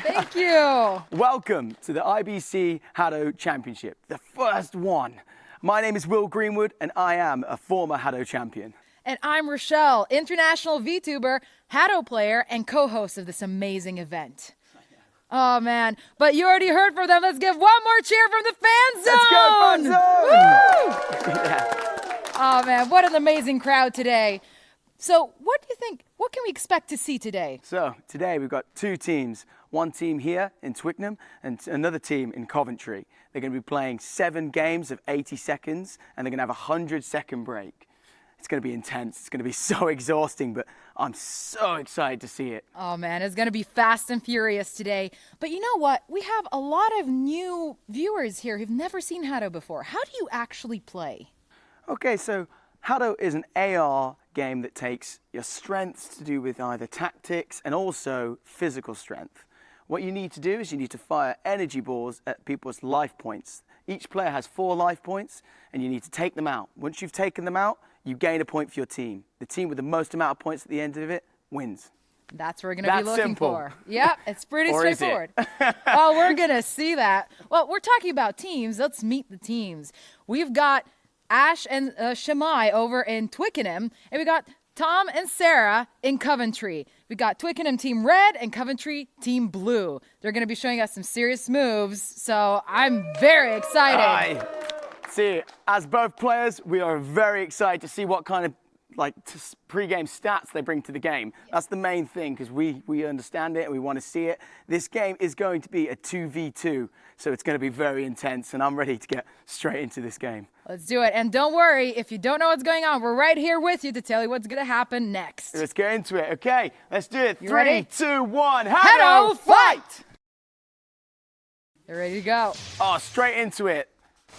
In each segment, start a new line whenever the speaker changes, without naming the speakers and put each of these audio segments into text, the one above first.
Thank you.
Welcome to the IBC HADO Championship, the first one. My name is Will Greenwood, and I am a former HADO champion.
And I'm Rochelle, international VTuber, HADO player, and co-host of this amazing event. Oh, man. But you already heard from them. Let's give one more cheer from the fan zone.
Let's go, fan zone! Yeah.
Oh, man. What an amazing crowd today. So what do you think? What can we expect to see today?
So today we've got two teams. One team here in Twickenham and another team in Coventry. They're going to be playing 7 games of 80 seconds and they're going to have a 100-second break. It's going to be intense. It's going to be so exhausting, but I'm so excited to see it.
Oh, man, it's going to be fast and furious today. But you know what? We have a lot of new viewers here who've never seen HADO before. How do you actually play?
Okay, so HADO is an AR game that takes your strengths to do with either tactics and also physical strength. What you need to do is you need to fire energy balls at people's life points. Each player has 4 life points and you need to take them out. Once you've taken them out, you gain a point for your team. The team with the most amount of points at the end of it wins.
That's what we're going to be looking
simple.
for. Yep, it's pretty
Or is it?
straightforward. Well, we're going to see that. Well, we're talking about teams. Let's meet the teams. We've got Ash and Shamai over in Twickenham, and we got Tom and Sarah in Coventry. We got Twickenham Team Red and Coventry Team Blue. They're going to be showing us some serious moves, so I'm very excited.
See, as both players, we are very excited to see what kind of pre-game stats they bring to the game. That's the main thing because we understand it and we want to see it. This game is going to be a 2v2, so it's going to be very intense and I'm ready to get straight into this game.
Let's do it. And don't worry, if you don't know what's going on, we're right here with you to tell you what's going to happen next.
Let's get into it. Okay, let's do it.
You
3,
ready?
2, 1,
HADO, fight! They're ready to go.
Oh, straight into it.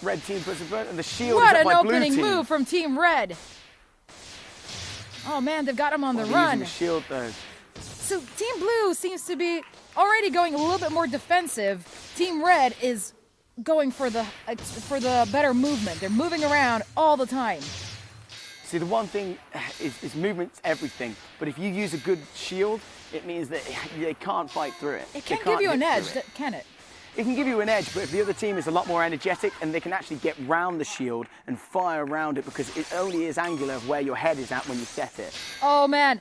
Red team puts a foot and the shield
What
is
an
up by blue
opening
team.
move from Team Red. Oh man, they've got him on the
Using
run.
the shield though.
So Team Blue seems to be already going a little bit more defensive. Team Red is going for the better movement. They're moving around all the time.
See, the one thing is movement's everything. But if you use a good shield, it means that they can't fight through it.
It can give you an edge, can it?
It can give you an edge, but if the other team is a lot more energetic and they can actually get round the shield and fire around it because it only is angular of where your head is at when you set it.
Oh man,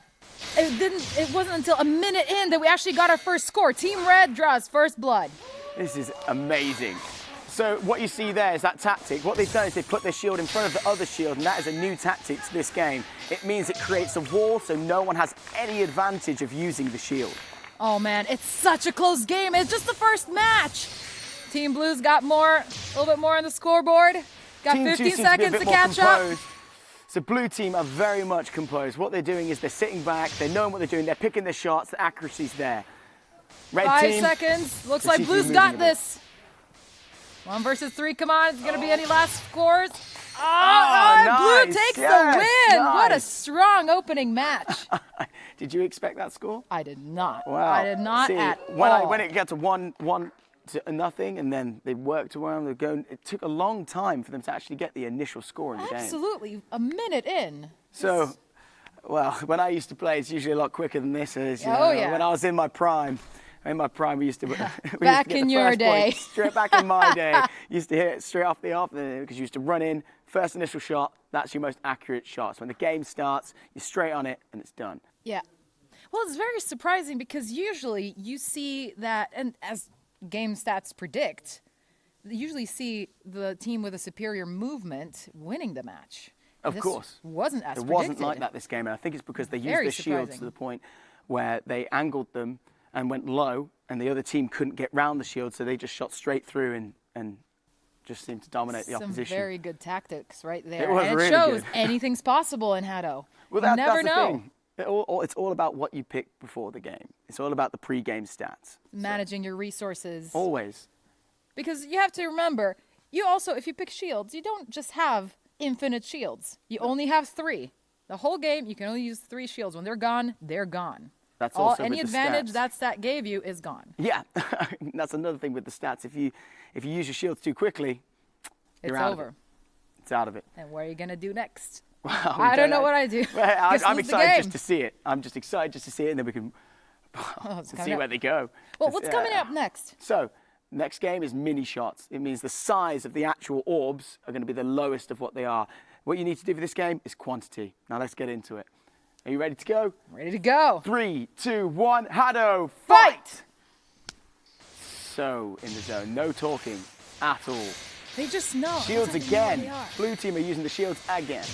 it wasn't until a minute in that we actually got our first score. Team Red draws first blood.
This is amazing. So what you see there is that tactic. What they've done is they've put their shield in front of the other shield, and that is a new tactic to this game. It means it creates a wall so no one has any advantage of using the shield.
Oh man, it's such a close game. It's just the first match. Team Blue's got a little bit more on the scoreboard. Got
Team
15
2
seconds to catch up.
So blue team are very much composed. What they're doing is they're sitting back, they're knowing what they're doing, they're picking their shots, the accuracy's there. Red
5
team,
seconds. Looks
they
like
seem to be
Blue's
moving
got
a bit.
this. 1 versus 3, come on. Is there going to be any last scores?
nice.
Blue takes the win.
Nice.
What a strong opening match.
Did you expect that score?
I did not.
Wow.
I did not
See,
at
when
all.
When it got to 1-0 and then they worked around, they're going, it took a long time for them to actually get the initial score in the game.
Absolutely. A minute in.
So, well, when I used to play, it's usually a lot quicker than this is. You
Oh,
know,
yeah.
When I was in my prime, we used to
Back in your day.
Straight back in my day, used to hit it straight off the off because you used to run in, first initial shot, that's your most accurate shot. So when the game starts, you're straight on it and it's done.
Yeah. Well, it's very surprising because usually you see that, and as game stats predict, you usually see the team with a superior movement winning the match.
Of
This
course.
wasn't as
It
predicted.
wasn't like that this game, and I think it's because they used
Very
their shields
surprising.
to the point where they angled them and went low, and the other team couldn't get round the shield, so they just shot straight through and just seemed to dominate the
Some
opposition.
very good tactics right there.
It was
and
really
it shows
good.
anything's possible in HADO.
Well,
You never
that's the
know.
thing. It's all about what you pick before the game. It's all about the pre-game stats.
Managing your resources.
Always.
Because you have to remember, you also, if you pick shields, you don't just have infinite shields. You only have 3. The whole game, you can only use 3 shields. When they're gone, they're gone.
That's also
any
with the
advantage
stats.
that stat gave you is gone.
Yeah, that's another thing with the stats. If you use your shields too quickly,
It's
you're out
over.
of it. It's out of it.
And what are you going to do next?
Well,
I don't know what I do.
Well,
Just
I'm
lose the
excited
game.
just to see it. I'm just excited just to see it, and then we can Let's see where they go.
Well, what's coming up next?
So, next game is mini shots. It means the size of the actual orbs are going to be the lowest of what they are. What you need to do for this game is quantity. Now let's get into it. Are you ready to go?
Ready to go.
3, 2, 1, HADO, fight! So, in the zone, no talking at all.
They just know.
Shields again. Blue team are using the shields again.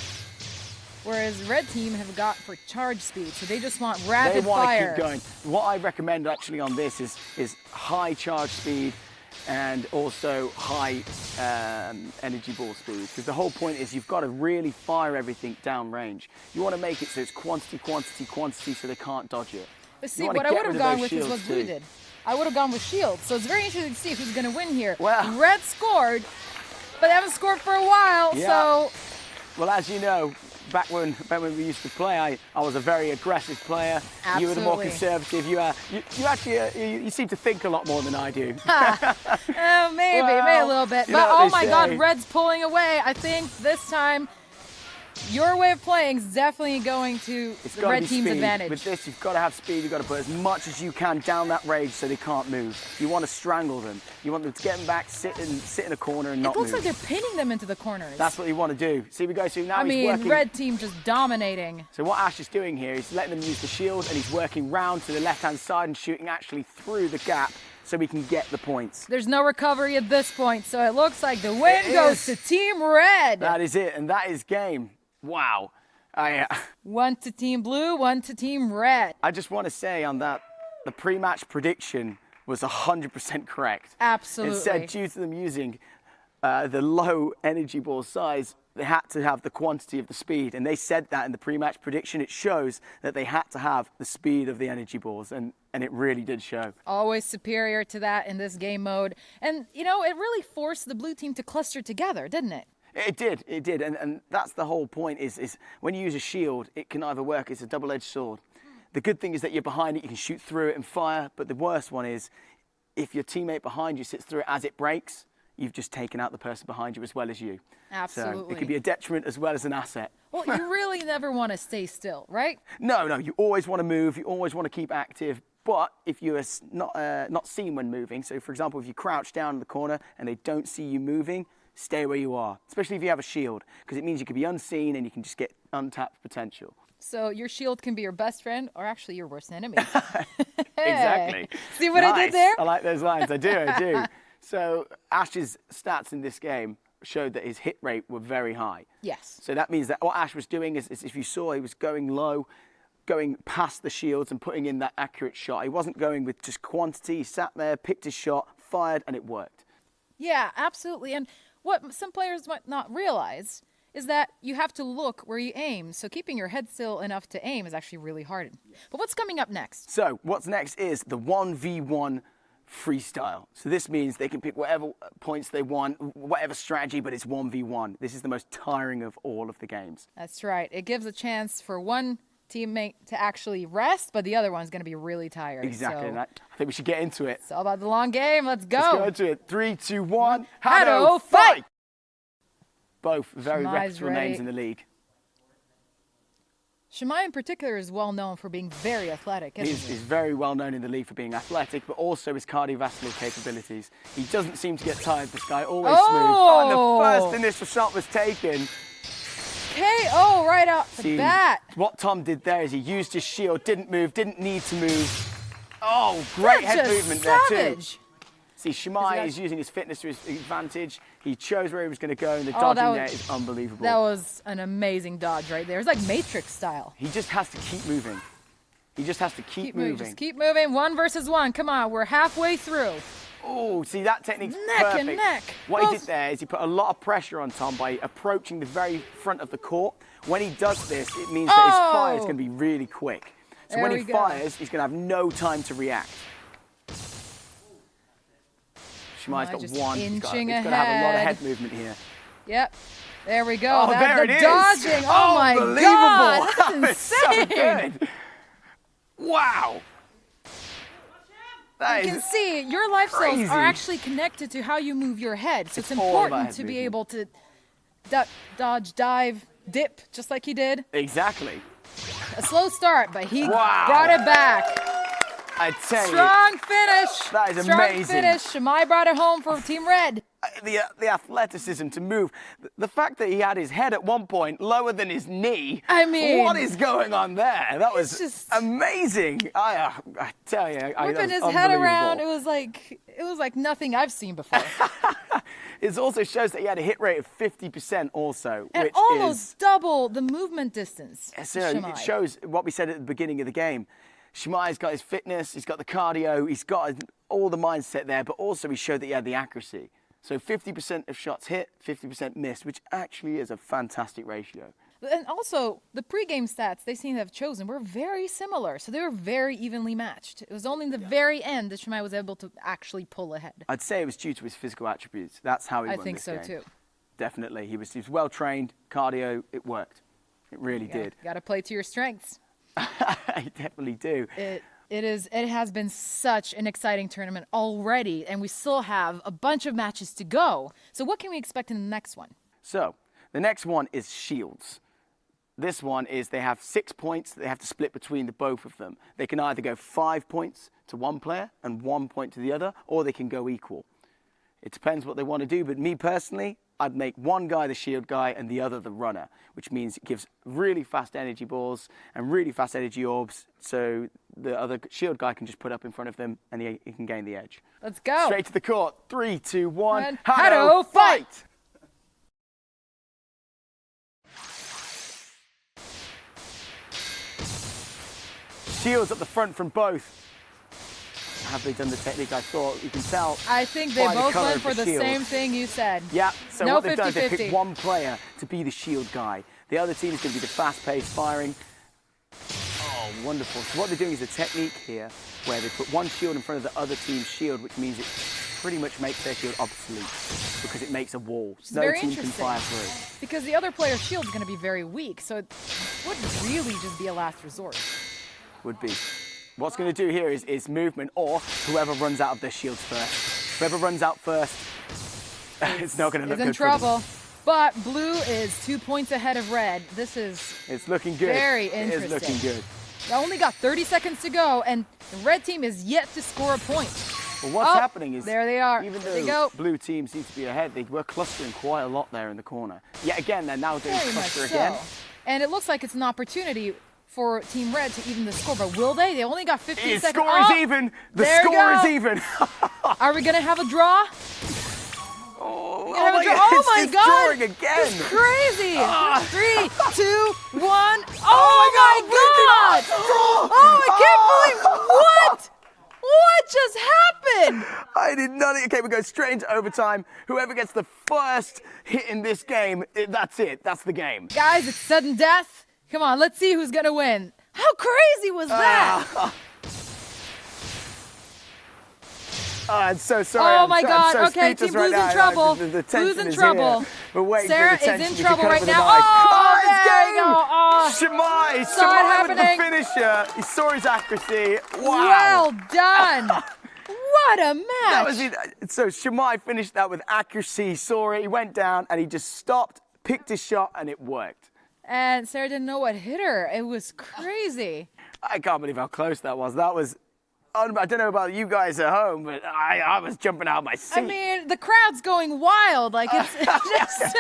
Whereas red team have got for charge speed, so they just want rapid
They want
fire.
to keep going. What I recommend actually on this is high charge speed and also high energy ball speed. Because the whole point is you've got to really fire everything down range. You want to make it so it's quantity, quantity, quantity, so they can't dodge it.
But see, what I would have gone with is what Blue did. I would have gone with shields. So it's very interesting to see who's going to win here.
Well,
red scored, but they haven't scored for a while.
Yeah.
So,
well, as you know, back when we used to play, I was a very aggressive player.
Absolutely.
You were the more conservative. You actually you seem to think a lot more than I do.
maybe a little bit. But oh my God, red's pulling away. I think this time your way of playing is definitely going to the red team's advantage.
With this, you've got to have speed. You've got to put as much as you can down that range so they can't move. You want to strangle them. You want them to get them back, sit in a corner and not move.
It looks like they're pinning them into the corners.
That's what you want to do. See, we go through now.
I
he's working.
red team just dominating.
So what Ash is doing here is letting them use the shield, and he's working round to the left-hand side and shooting actually through the gap so we can get the points.
There's no recovery at this point, so it looks like the win goes to Team Red.
That is it, and that is game. Wow.
One to Team Blue, one to Team Red.
I just want to say on that, the pre-match prediction was 100% correct.
Absolutely.
It said due to them using the low energy ball size, they had to have the quantity of the speed. And they said that in the pre-match prediction. It shows that they had to have the speed of the energy balls. And it really did show.
Always superior to that in this game mode. And, you know, it really forced the blue team to cluster together, didn't it?
It did, and that's the whole point is when you use a shield, it can either work, it's a double-edged sword. The good thing is that you're behind it, you can shoot through it and fire, but the worst one is if your teammate behind you sits through it as it breaks, you've just taken out the person behind you as well as you.
Absolutely.
So it could be a detriment as well as an asset.
Well, you really never want to stay still, right?
No, you always want to move, you always want to keep active, but if you're not seen when moving, so for example, if you crouch down in the corner and they don't see you moving, stay where you are, especially if you have a shield, because it means you can be unseen and you can just get untapped potential.
So your shield can be your best friend or actually your worst enemy.
Exactly.
See what I did there?
I like those lines. I do. So Ash's stats in this game showed that his hit rate were very high.
Yes.
So that means that what Ash was doing is if you saw, he was going low, going past the shields and putting in that accurate shot. He wasn't going with just quantity. He sat there, picked his shot, fired, and it worked.
Yeah, absolutely. And what some players might not realize is that you have to look where you aim. So keeping your head still enough to aim is actually really hard. But what's coming up next?
So what's next is the 1v1 freestyle. So this means they can pick whatever points they want, whatever strategy, but it's 1v1. This is the most tiring of all of the games.
That's right. It gives a chance for one teammate to actually rest, but the other one's going to be really tired.
Exactly.
So
I think we should get into it.
it's all about the long game. Let's go.
Let's go into it. 3, 2, 1.
HADO, fight!
Both very
Shemai's
reputable
ready.
names in the league.
Shemai in particular is well known for being very athletic, isn't he?
He's very well known in the league for being athletic, but also his cardiovascular capabilities. He doesn't seem to get tired, this guy, always smooth. Oh, and the first initial shot was taken.
KO right out the bat.
What Tom did there is he used his shield, didn't move, didn't need to move. Oh, great head movement there too. See, Shemai is using his fitness to his advantage. He chose where he was going to go, and the dodging there is unbelievable.
That was an amazing dodge right there. It's like Matrix style.
He just has to keep moving. He just has to keep moving.
Just keep moving. 1 versus 1. Come on, we're halfway through.
Oh, see, that technique's
neck
perfect.
and neck.
What he did there is he put a lot of pressure on Tom by approaching the very front of the court. When he does this, it means that his fire is going to be really quick. So
There
when
we
he
go.
fires, he's going to have no time to react. Shemai's got
just
one. He's got to
inching
have a lot of
ahead.
head movement here.
Yep. There we go.
Oh, there it is.
Dodging. Oh my God. That's
That was so
insane.
good. Wow. That
You
is
can see your life cells
crazy.
are actually connected to how you move your head. So it's
It's all about
important
head
to be
movement.
able to duck, dodge, dive, dip, just like he did.
Exactly.
A slow start, but he
Wow.
brought it back.
I tell you,
Strong finish.
That is
Strong
amazing.
finish. Shamai brought it home for Team Red.
the athleticism to move. The fact that he had his head at one point lower than his knee.
I mean,
what is going on there? That was
just
amazing. I tell you,
whipping his head around. It was like nothing I've seen before.
It also shows that he had a hit rate of 50% also,
And
which
almost
is
double the movement distance.
so it shows what we said at the beginning of the game. Shamai's got his fitness, he's got the cardio, he's got all the mindset there, but also he showed that he had the accuracy. So 50% of shots hit, 50% missed, which actually is a fantastic ratio.
And also, the pregame stats they seem to have chosen were very similar, so they were very evenly matched. It was only in the very end that Shamai was able to actually pull ahead.
I'd say it was due to his physical attributes. That's how he won this game.
I think so too.
Definitely. He was well trained, cardio, it worked. It really did.
Got to play to your strengths.
I definitely do.
It has been such an exciting tournament already, and we still have a bunch of matches to go. So what can we expect in the next one?
So the next one is shields. This one is they have 6 points that they have to split between the both of them. They can either go 5 points to one player and 1 point to the other, or they can go equal. It depends what they want to do, but me personally, I'd make one guy the shield guy and the other the runner, which means it gives really fast energy balls and really fast energy orbs, so the other shield guy can just put up in front of them and he can gain the edge.
Let's go.
Straight to the court. 3, 2, 1.
And
HADO, fight! Shields at the front from both. Have they done the technique I thought? You can tell.
I think they
by the
both
colour
went
of
for the
shield.
same thing you said.
Yeah, so
No
what they've done is they've
50-50.
picked one player to be the shield guy. The other team is going to be the fast-paced firing. Oh, wonderful. So what they're doing is a technique here where they put one shield in front of the other team's shield, which means it pretty much makes their shield obsolete because it makes a wall. No
very
team can
interesting.
fire through.
Because the other player's shield is going to be very weak, so it would really just be a last resort.
Would be. What's going to do here is movement, or whoever runs out of their shields first. Whoever runs out first, it's not going to look
Is
good
in
for them.
trouble. But blue is 2 points ahead of red. This is
It's looking good.
very
It
interesting.
is looking good.
I only got 30 seconds to go, and the red team is yet to score a point.
Well, what's happening is
there they are.
even
There they
though
go.
blue team seems to be ahead, they were clustering quite a lot there in the corner. Yet again, they're now doing
Very much
cluster
so.
again.
And it looks like it's an opportunity for Team Red to even the score, but will they? They only got 15
The
seconds.
score is even. The
there you
score is
go.
even.
Are we gonna have a draw?
Oh,
Have a
my
draw.
God,
Oh my
it's
God!
drawing again.
It's crazy. 3, 2, 1. Oh,
my
my God! Oh, I can't believe what? What just happened?
I did not. Okay, we go straight into overtime. Whoever gets the first hit in this game, that's it. That's the game.
Guys, it's sudden death. Come on, let's see who's gonna win. How crazy was that?
I'm so sorry.
Oh
I'm
my
so-
God.
I'm so
Okay,
speechless
Team
right
Blue's in
now.
trouble.
The
Blue's
tension
in
is
trouble.
here. We're waiting
Sarah
for the
is
tension
in
to
trouble
cut
right
over the
now.
knife.
Oh,
it's
there you
game!
go. Oh.
Shamai
Saw it
with
happening.
the finisher. He saw his accuracy. Wow.
Well done. What a match.
That was it. So Shamai finished that with accuracy. He saw it. He went down and he just stopped, picked his shot, and it worked.
And Sarah didn't know what hit her. It was crazy.
I can't believe how close that was. That was. I don't know about you guys at home, but I was jumping out of my seat.
I mean, the crowd's going wild. Like, it's just...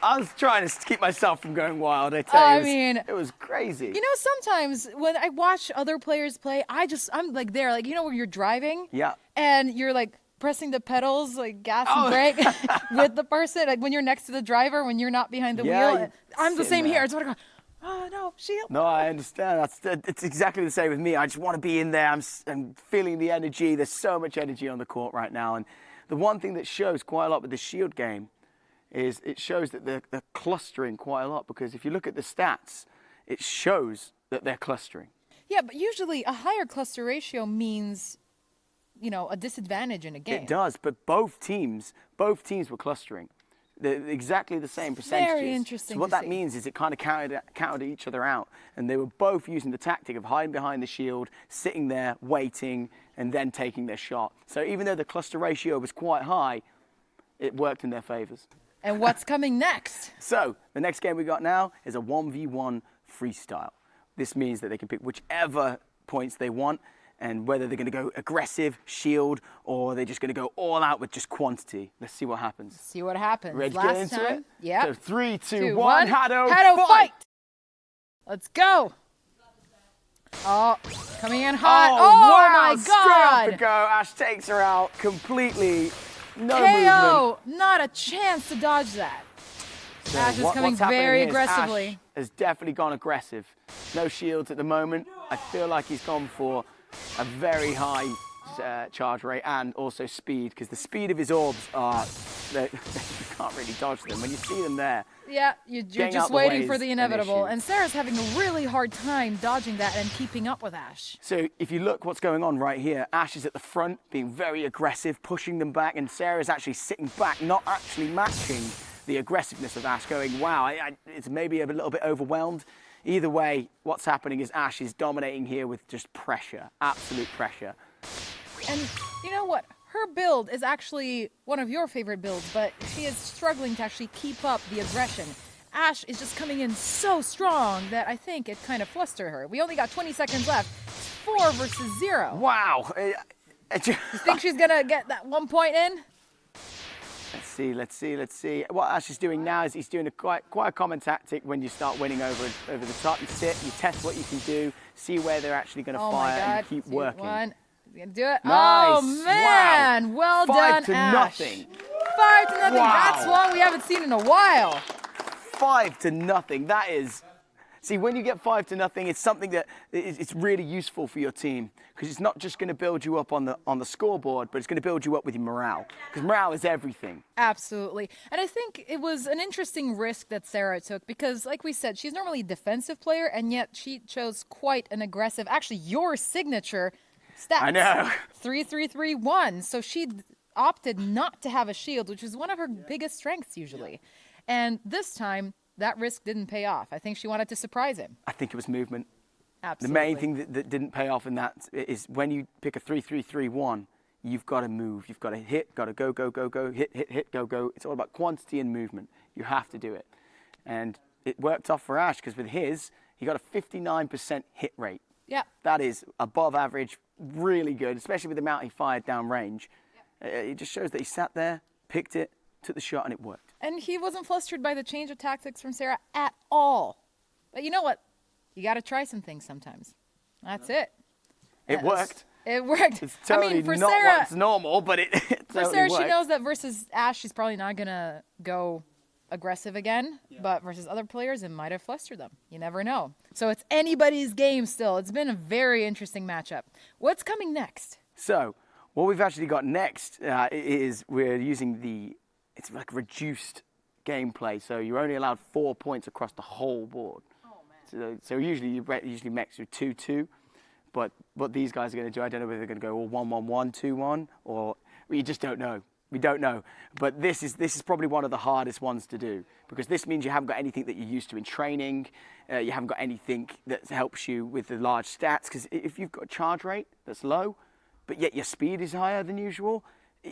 I was trying to keep myself from going wild. I tell you,
I
it was crazy.
You know, sometimes when I watch other players play, I'm like there, like, you know, when you're driving
Yeah.
and you're like pressing the pedals, like gas and brake with the person, like when you're next to the driver, when you're not behind the
Yeah,
wheel.
you're
I'm the
sitting
same here.
there.
It's what I go, oh no, shield.
No, I understand. It's exactly the same with me. I just want to be in there. I'm feeling the energy. There's so much energy on the court right now. And the one thing that shows quite a lot with the shield game is it shows that they're clustering quite a lot, because if you look at the stats, it shows that they're clustering.
Yeah, but usually a higher cluster ratio means, you know, a disadvantage in a game.
It does, but both teams were clustering. They're exactly the same percentages.
Very interesting
So what
to
that
see.
means is it kind of counted each other out, and they were both using the tactic of hiding behind the shield, sitting there, waiting, and then taking their shot. So even though the cluster ratio was quite high, it worked in their favors.
And what's coming next?
So the next game we got now is a 1v1 freestyle. This means that they can pick whichever points they want, and whether they're going to go aggressive, shield, or they're just going to go all out with just quantity. Let's see what happens.
See what happens.
Ready to
Last
get into
time.
it?
Yeah.
So 3, 2,
2,
1.
1.
HADO, fight!
Let's go. Oh, coming in hot.
wow,
my
straight off the
God.
go. Ash takes her out completely. No
KO.
movement.
Not a chance to dodge that.
So
Ash is coming
what's happening
very
here is
aggressively.
Ash has definitely gone aggressive. No shields at the moment. I feel like he's gone for a very high charge rate and also speed, because the speed of his orbs are, you can't really dodge them. When you see them there,
Yeah, you're
Getting
just
out the way
waiting for
is
the
an
inevitable.
issue.
And Sarah's having a really hard time dodging that and keeping up with Ash.
so if you look what's going on right here, Ash is at the front being very aggressive, pushing them back, and Sarah's actually sitting back, not actually matching the aggressiveness of Ash, going, wow, it's maybe a little bit overwhelmed. Either way, what's happening is Ash is dominating here with just pressure, absolute pressure.
And you know what? Her build is actually one of your favorite builds, but she is struggling to actually keep up the aggression. Ash is just coming in so strong that I think it kind of flustered her. We only got 20 seconds left. It's 4 versus 0.
Wow.
You think she's gonna get that 1 point in?
Let's see. What Ash is doing now is he's doing quite a common tactic when you start winning over the top. You sit, you test what you can do, see where they're actually going to
Oh my
fire,
God.
and keep
2,
working.
1. He's gonna do it.
Nice.
Oh man,
Wow.
well
5
done,
to
Ash.
nothing.
5 to nothing.
Wow.
That's one we haven't seen in a while.
5 to nothing. That is. See, when you get 5 to nothing, it's something that it's really useful for your team, because it's not just going to build you up on the scoreboard, but it's going to build you up with your morale, because morale is everything.
Absolutely. And I think it was an interesting risk that Sarah took because, like we said, she's normally a defensive player, and yet she chose quite an aggressive, actually your signature stats.
I know.
3-3-3-1. So she opted not to have a shield, which is one of her biggest strengths usually. And this time, that risk didn't pay off. I think she wanted to surprise him.
I think it was movement.
Absolutely.
The main thing that didn't pay off in that is when you pick a 3-3-3-1, you've got to move. You've got to hit, got to go, hit, go. It's all about quantity and movement. You have to do it. And it worked off for Ash, because with his, he got a 59% hit rate.
Yeah.
That is above average, really good, especially with the amount he fired down range. It just shows that he sat there, picked it, took the shot, and it worked.
And he wasn't flustered by the change of tactics from Sarah at all. But you know what? You got to try some things sometimes. That's it.
It worked.
It worked.
It's totally
for
not
Sarah,
what's normal, but it
for
totally
Sarah,
worked.
she knows that versus Ash, she's probably not going to go aggressive again. Yeah. But versus other players, it might have flustered them. You never know. So it's anybody's game still. It's been a very interesting matchup. What's coming next?
So what we've actually got next is we're using it's like reduced gameplay. So you're only allowed 4 points across the whole board. Oh, man. So usually you max with 2-2. But what these guys are going to do, I don't know whether they're going to go all 1-1-1, 2-1, or we just don't know. We don't know. But this is probably one of the hardest ones to do, because this means you haven't got anything that you're used to in training. You haven't got anything that helps you with the large stats, because if you've got a charge rate that's low, but yet your speed is higher than usual,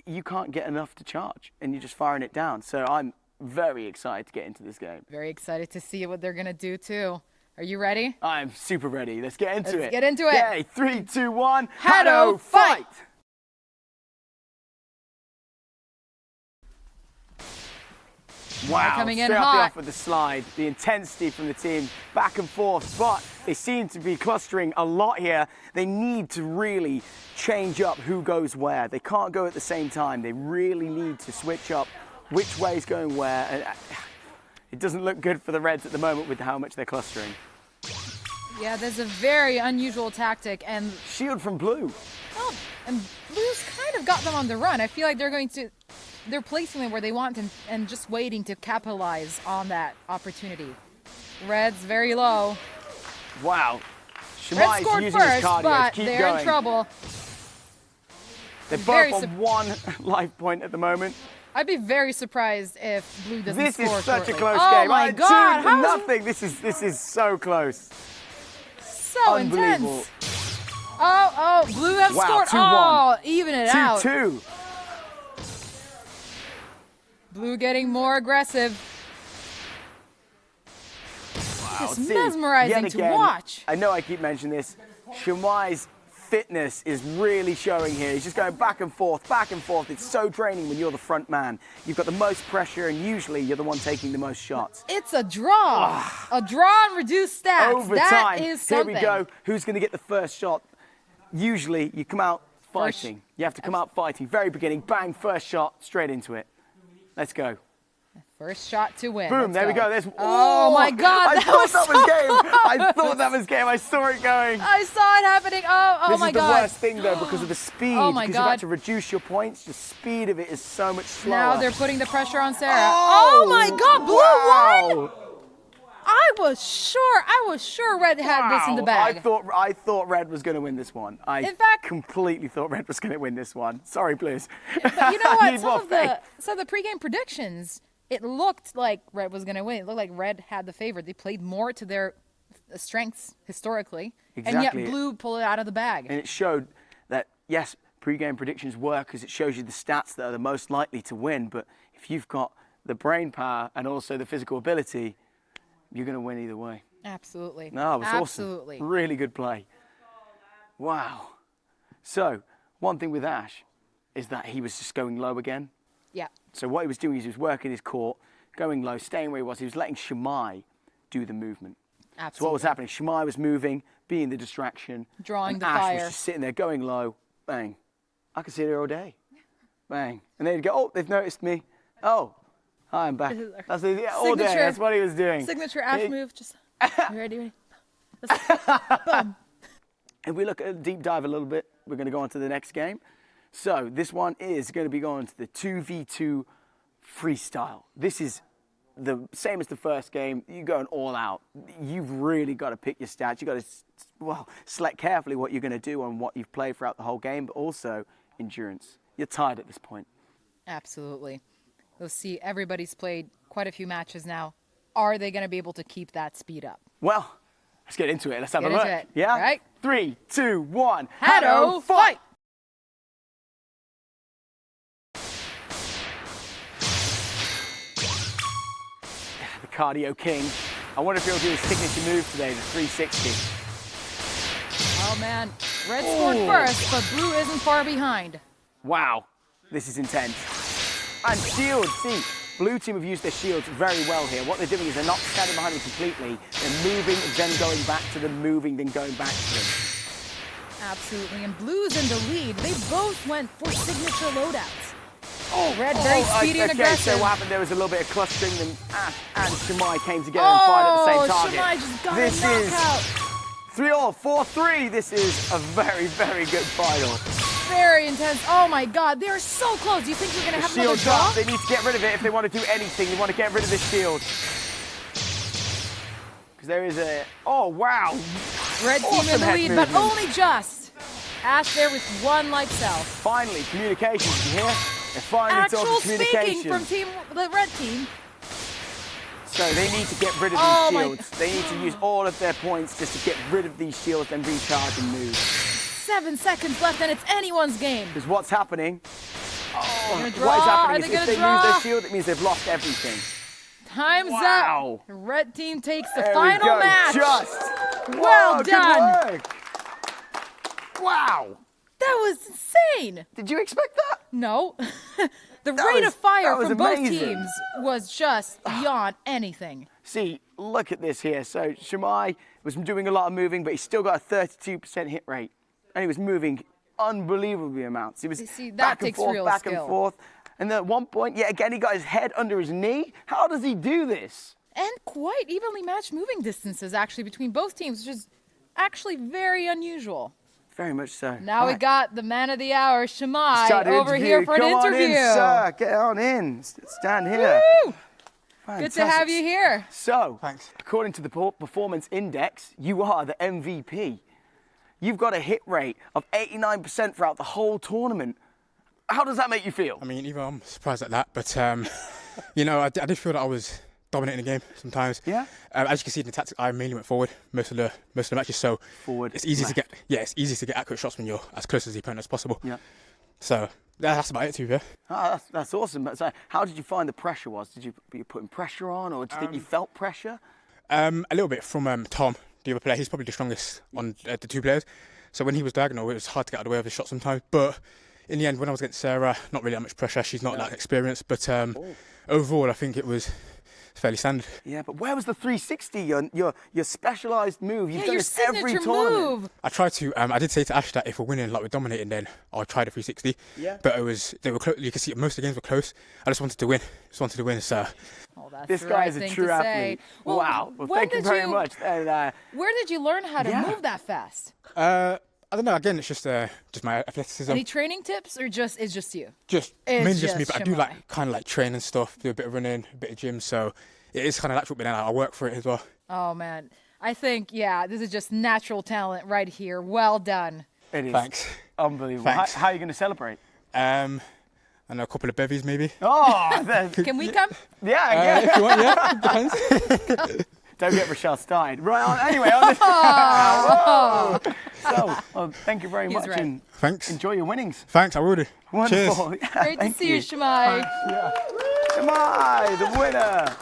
you can't get enough to charge, and you're just firing it down. So I'm very excited to get into this game.
Very excited to see what they're going to do, too. Are you ready?
I'm super ready. Let's get into it.
Let's get into it.
Okay, 3, 2, 1.
HADO, fight!
Wow,
coming in
straight
hot.
off with the slide. The intensity from the team, back and forth, but they seem to be clustering a lot here. They need to really change up who goes where. They can't go at the same time. They really need to switch up which way is going where. And it doesn't look good for the Reds at the moment with how much they're clustering.
Yeah, there's a very unusual tactic, and
Shield from Blue.
well, and Blue's kind of got them on the run. I feel like they're placing them where they want and just waiting to capitalize on that opportunity. Red's very low.
Wow.
Red
Shimai's
scored
using his
first,
cardio.
but
Keep
they're
going.
in trouble.
They're
Very
both on one life point at the moment.
I'd be very surprised if Blue doesn't
This
score
is such
shortly.
a close
oh
game.
my God!
2 to
How is
nothing. This is so close.
so
Unbelievable.
intense? Oh, Blue have
Wow,
scored.
2-1.
Oh, even it out.
2-2.
Blue getting more aggressive.
Wow,
Just
see,
mesmerizing
yet
to
again,
watch.
I know I keep mentioning this. Shimai's fitness is really showing here. He's just going back and forth, back and forth. It's so draining when you're the front man. You've got the most pressure, and usually you're the one taking the most shots.
It's a draw. A draw and reduced stats.
Overtime.
That is something.
Here we go. Who's going to get the first shot? Usually you come out fighting. You have to come out fighting. Very beginning, bang, first shot, straight into it. Let's go.
First shot to win.
Boom, there we go. There's,
oh my God,
I thought that was game. I thought that was game. I saw it going.
I saw it happening. Oh my God.
This is the worst thing though because of the speed.
Oh my
because
God.
you've had to reduce your points. The speed of it is so much slower.
Now they're putting the pressure on Sarah. Oh my God, Blue won. I was sure Red had this in the bag.
I thought Red was going to win this one. In fact, completely thought Red was going to win this one. Sorry, Blues.
But you know what? Some of the pregame predictions, it looked like Red was going to win. It looked like Red had the favor. They played more to their strengths historically,
Exactly.
and yet Blue pulled it out of the bag.
And it showed that, yes, pregame predictions work because it shows you the stats that are the most likely to win. But if you've got the brain power and also the physical ability, you're going to win either way.
Absolutely.
No, it was
Absolutely.
awesome. Really good play. Wow. So, one thing with Ash is that he was just going low again.
Yeah.
So what he was doing is he was working his court, going low, staying where he was. He was letting Shimai do the movement.
Absolutely.
So what was happening? Shimai was moving, being the distraction.
Drawing
and
the
Ash
fire.
was just sitting there going low. Bang. I could sit here all day. Bang. And then he'd go, oh, they've noticed me. Oh. Hi, I'm back. That's all day. That's what he was doing.
Signature Ash move. Just ready. Boom.
If we look at a deep dive a little bit, we're going to go on to the next game. So this one is going to be going to the 2v2 freestyle. This is the same as the first game. You're going all out. You've really got to pick your stats. You've got to, select carefully what you're going to do on what you've played throughout the whole game, but also endurance. You're tired at this point.
Absolutely. We'll see. Everybody's played quite a few matches now. Are they going to be able to keep that speed up?
Well, let's get into it. Let's have a
Get
look.
into it.
Yeah?
All right.
3, 2, 1.
HADO, fight!
The cardio king. I wonder if he'll do his signature move today, the 360.
Oh man, Red scored first, but Blue isn't far behind.
Wow, this is intense. And shields, see, Blue team have used their shields very well here. What they're doing is they're not standing behind them completely. They're moving, then going back to them, moving, then going back to them.
Absolutely, and Blue's in the lead. They both went for signature loadouts. Oh, Red very speedy and aggressive.
So what happened there was a little bit of clustering, then Ash and Shimai came together and fired at the same target.
Shimai just got
this
a knockout.
Is 3-all, 4-3. This is a very, very good final.
Very intense. Oh my God, they're so close. Do you think we're going to have another
Shield's
draw?
up. They need to get rid of it if they want to do anything. They want to get rid of this shield. Because there is a... Oh, wow.
Red team in the lead, but only just. Ash there with one life cell.
Finally, communications. You hear? They're finally talking communication.
Speaking from the red team.
So they need to get rid of these shields. They need to use all of their points just to get rid of these shields and recharge and move.
7 seconds left and it's anyone's game.
Because what's happening? What is
Are
happening
they
is if
gonna
they
draw?
lose their shield, it means they've lost everything.
Time's
Wow.
up. Red team takes the
There we
final
go.
match.
Just.
Well
Whoa,
done.
Good work. Wow.
That was insane.
Did you expect that?
No. The rate of fire
that was
from both
amazing.
teams was just beyond anything.
See, look at this here. So Shimai was doing a lot of moving, but he still got a 32% hit rate. And he was moving unbelievably amounts. He was
that
back and
takes
forth,
real
back
skill.
and forth. And then at one point, yet again, he got his head under his knee. How does he do this?
And quite evenly matched moving distances, actually, between both teams, which is actually very unusual.
Very much so.
Now we got the man of the hour, Shimai,
Start the
over here for an
Come
interview.
on in, sir. Get on in. Stand here.
Woo! Good to
Fantastic.
have you here.
So,
Thanks.
according to the performance index, you are the MVP. You've got a hit rate of 89% throughout the whole tournament. How does that make you feel?
I mean, even I'm surprised at that, but I did feel that I was dominating the game sometimes.
Yeah?
As you can see in the tactics, I mainly went forward most of the matches. So
Forward,
it's easy
left.
it's easy to get accurate shots when you're as close to the opponent as possible.
Yeah.
So that's about it, to be fair.
That's awesome. But so how did you find the pressure was? Were you putting pressure on, or do you think you felt pressure?
A little bit from Tom, the other player. He's probably the strongest on the two players. So when he was diagonal, it was hard to get out of the way of the shot sometimes. But in the end, when I was against Sarah, not really that much pressure. She's not that experienced. But overall, I think it was fairly standard.
Yeah, but where was the 360? Your specialised move. You've done
your
this every
signature
tournament.
move.
I tried to. I did say to Ash that if we're winning, like we're dominating, then I'll try the 360.
Yeah.
But they were close. You can see most of the games were close. I just wanted to win. So.
Oh, that's
This
the
guy
right
is a
thing
true
to
athlete.
say. Well,
Wow. Well,
when
thank you
did
very much. And,
Where did you learn how to
Yeah.
move that fast?
I don't know. Again, it's just my athleticism.
Any training tips, or it's just you?
Just
It's
mainly just me,
just
but I do
Shimai.
like kind of like training stuff, do a bit of running, a bit of gym, so it is kind of natural, but then I work for it as well.
Oh man, I think this is just natural talent right here. Well done.
it is
Thanks.
unbelievable.
Thanks.
How are you going to celebrate?
And a couple of bevies maybe.
Oh,
Can we come?
yeah.
If you want, yeah, depends.
Don't get Rochelle started. Right. Anyway, on this. Whoa. So, well, thank you very
He's
much,
right.
and
Thanks.
enjoy your winnings.
Thanks, I will do.
Wonderful.
Cheers.
Yeah,
Great to
thank
see you,
you.
Shimai.
Shimai, the winner.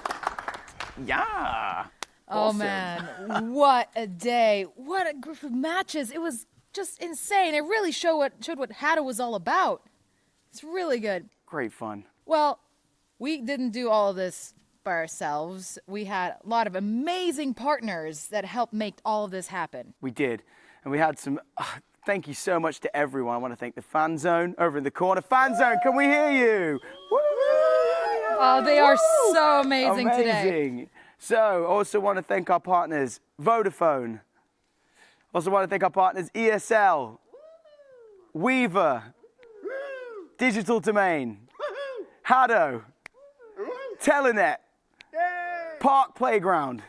Yeah.
Oh
Awesome.
man, what a day! What a group of matches! It was just insane. It really showed what HADO was all about. It's really good.
Great fun.
Well, we didn't do all of this by ourselves. We had a lot of amazing partners that helped make all of this happen.
We did. And we had some. Thank you so much to everyone. I want to thank the Fan Zone over in the corner. Fan Zone, can we hear you? Woo!
Oh, they are so amazing today.
Amazing. So, also want to thank our partners, Vodafone. Also want to thank our partners, ESL, Weaver, Digital Domain, HADO, Telenet, Park Playground,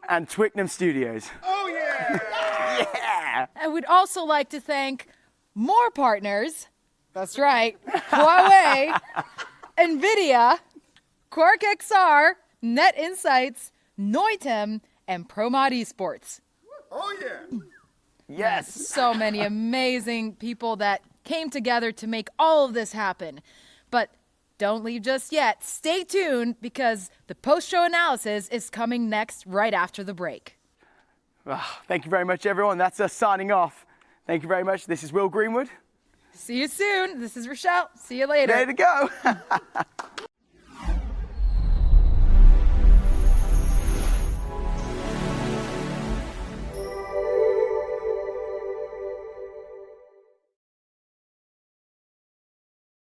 and Twickenham Studios.
Oh yeah!
Yeah!
And we'd also like to thank more partners. That's right. Huawei, NVIDIA, Quark XR, Net Insights, Noitem, and ProMod Esports.
Oh yeah!
Yes!
So many amazing people that came together to make all of this happen. But don't leave just yet. Stay tuned because the post-show analysis is coming next right after the break.
Thank you very much, everyone. That's us signing off. Thank you very much. This is Will Greenwood.
See you soon. This is Rochelle. See you later.
Ready to go.